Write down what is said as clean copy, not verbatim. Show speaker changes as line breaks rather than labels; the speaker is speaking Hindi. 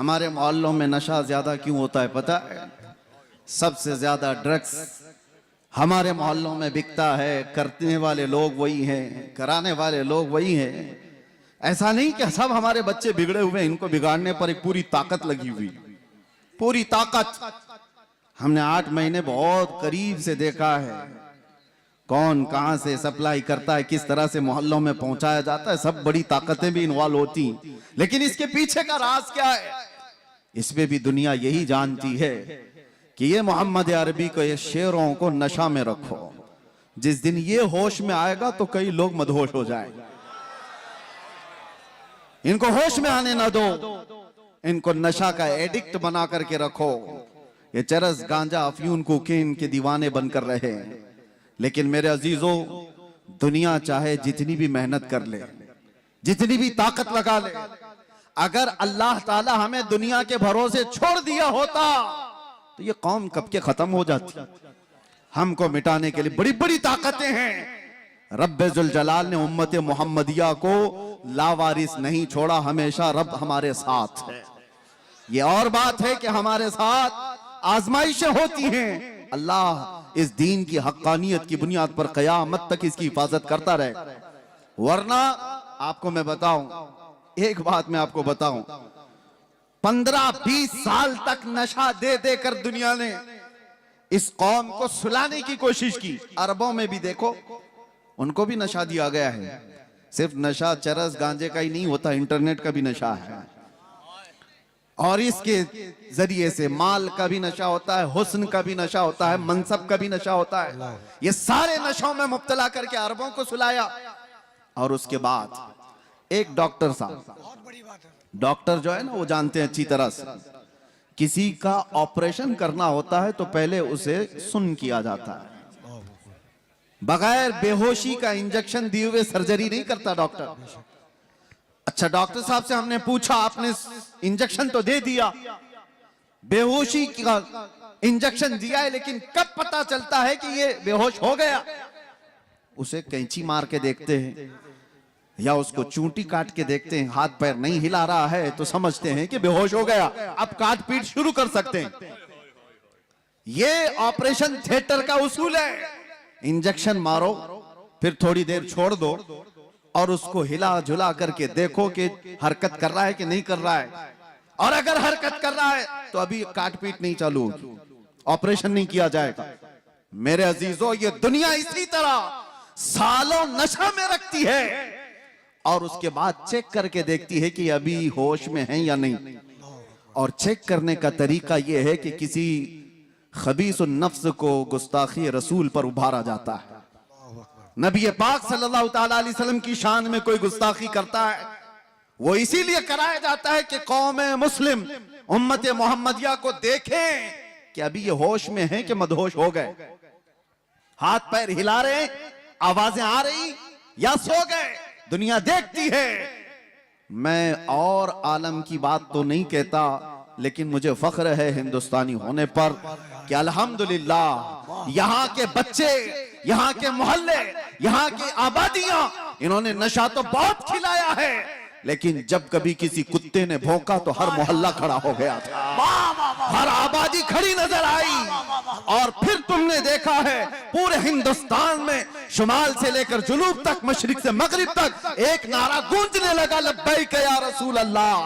हमारे मोहल्लों में नशा ज्यादा क्यों होता है पता है? सबसे ज्यादा ड्रग्स हमारे मोहल्लों में बिकता है। करने वाले लोग वही हैं, कराने वाले लोग वही हैं। ऐसा नहीं कि सब हमारे बच्चे बिगड़े हुए, इनको बिगाड़ने पर एक पूरी ताकत लगी हुई, पूरी ताकत। हमने 8 महीने बहुत करीब से देखा है कौन कहां से सप्लाई करता है, किस तरह से मोहल्लों में पहुंचाया जाता है। सब बड़ी ताकतें भी इन्वॉल्व होती, लेकिन इसके पीछे का राज क्या है? इसमें भी दुनिया यही जानती है कि ये मोहम्मद अरबी को, ये शेरों को नशा में रखो। जिस दिन ये होश में आएगा तो कई लोग मदहोश हो जाएंगे। इनको होश में आने ना दो, इनको नशा का एडिक्ट बना करके रखो। ये चरस, गांजा, अफयून, कोकीन के दीवाने बनकर रहे। लेकिन मेरे अजीजों, दुनिया चाहे जितनी भी मेहनत कर ले, जितनी भी ताकत लगा ले, अगर अल्लाह ताला हमें दुनिया के भरोसे छोड़ दिया होता तो ये कौम कब के खत्म हो जाती। हमको मिटाने के लिए बड़ी बड़ी ताकतें हैं। रब्बे जुल जलाल ने उम्मत मोहम्मदिया को लावारिस नहीं छोड़ा, हमेशा रब हमारे साथ है। ये और बात है कि हमारे साथ आजमाइशें होती हैं। अल्लाह इस दीन की हक्कानियत की बुनियाद पर कयामत तक इसकी हिफाजत करता रहे। वरना आपको मैं बताऊं, एक बात मैं आपको बताऊं, 15-20 साल तक नशा दे देकर दुनिया ने इस कौम को सुलाने की कोशिश की। अरबों में भी देखो, उनको भी नशा दिया गया है। सिर्फ नशा चरस गांजे का ही नहीं होता, इंटरनेट का भी नशा है। और इसके जरिए से माल का भी नशा होता है, हुस्न का भी नशा होता है, मनसब का भी नशा होता है। ये सारे नशों में मुब्तला करके अरबों को सुलाया। और उसके बाद एक डॉक्टर साहब, डॉक्टर जो है ना, वो जानते हैं अच्छी तरह से, किसी का ऑपरेशन करना होता है तो पहले उसे सुन्न किया जाता है। बगैर बेहोशी का इंजेक्शन दिए हुए सर्जरी नहीं करता डॉक्टर। अच्छा, डॉक्टर साहब से हमने पूछा, आपने इंजेक्शन तो दे दिया, बेहोशी का इंजेक्शन दिया है, लेकिन कब पता चलता है कि ये बेहोश हो गया? उसे कैंची मार के देखते हैं या उसको चूंटी काट के देखते हैं। हाथ पैर नहीं हिला रहा है तो समझते हैं कि बेहोश हो गया, अब काट पीट शुरू कर सकते हैं। ये ऑपरेशन थिएटर का उसूल है। इंजेक्शन मारो, फिर थोड़ी देर छोड़ दो और उसको हिला झुला करके देखो कि हरकत कर रहा है कि नहीं कर रहा है। और अगर हरकत कर रहा है तो अभी काट पीट नहीं चालू होगी, ऑपरेशन नहीं किया जाएगा। मेरे अजीजों, ये दुनिया इसी तरह सालों नशा में रखती है और उसके बाद चेक करके देखती है कि अभी होश में है या नहीं। और चेक करने का तरीका यह है कि किसी खबीस नफ्स को गुस्ताखी रसूल पर उभारा जाता है। नबी पाक सल्लल्लाहु ताला अलैहि वसल्लम की शान में कोई गुस्ताखी करता है, वो इसीलिए कराया जाता है कि कौम मुस्लिम, उम्मत मोहम्मदिया को देखें कि अभी ये होश में हैं कि मदहोश हो गए, हाथ पैर हिला रहे, आवाजें आ रही या सो गए। दुनिया देखती है। मैं और आलम की बात तो नहीं कहता, लेकिन मुझे फख्र है हिंदुस्तानी होने पर कि अल्हम्दुलिल्लाह यहाँ के बच्चे, यहाँ के मोहल्ले, यहाँ की आबादियां, इन्होंने नशा तो बहुत खिलाया है, लेकिन जब कभी किसी कुत्ते ने भौंका तो हर मोहल्ला खड़ा हो गया था, हर आबादी खड़ी नजर आई। और फिर तुमने देखा है पूरे हिंदुस्तान में शुमाल से लेकर जुनूब तक, मशरिक से मगरिब तक एक नारा गूंजने लगा, लब्बैक या रसूल अल्लाह।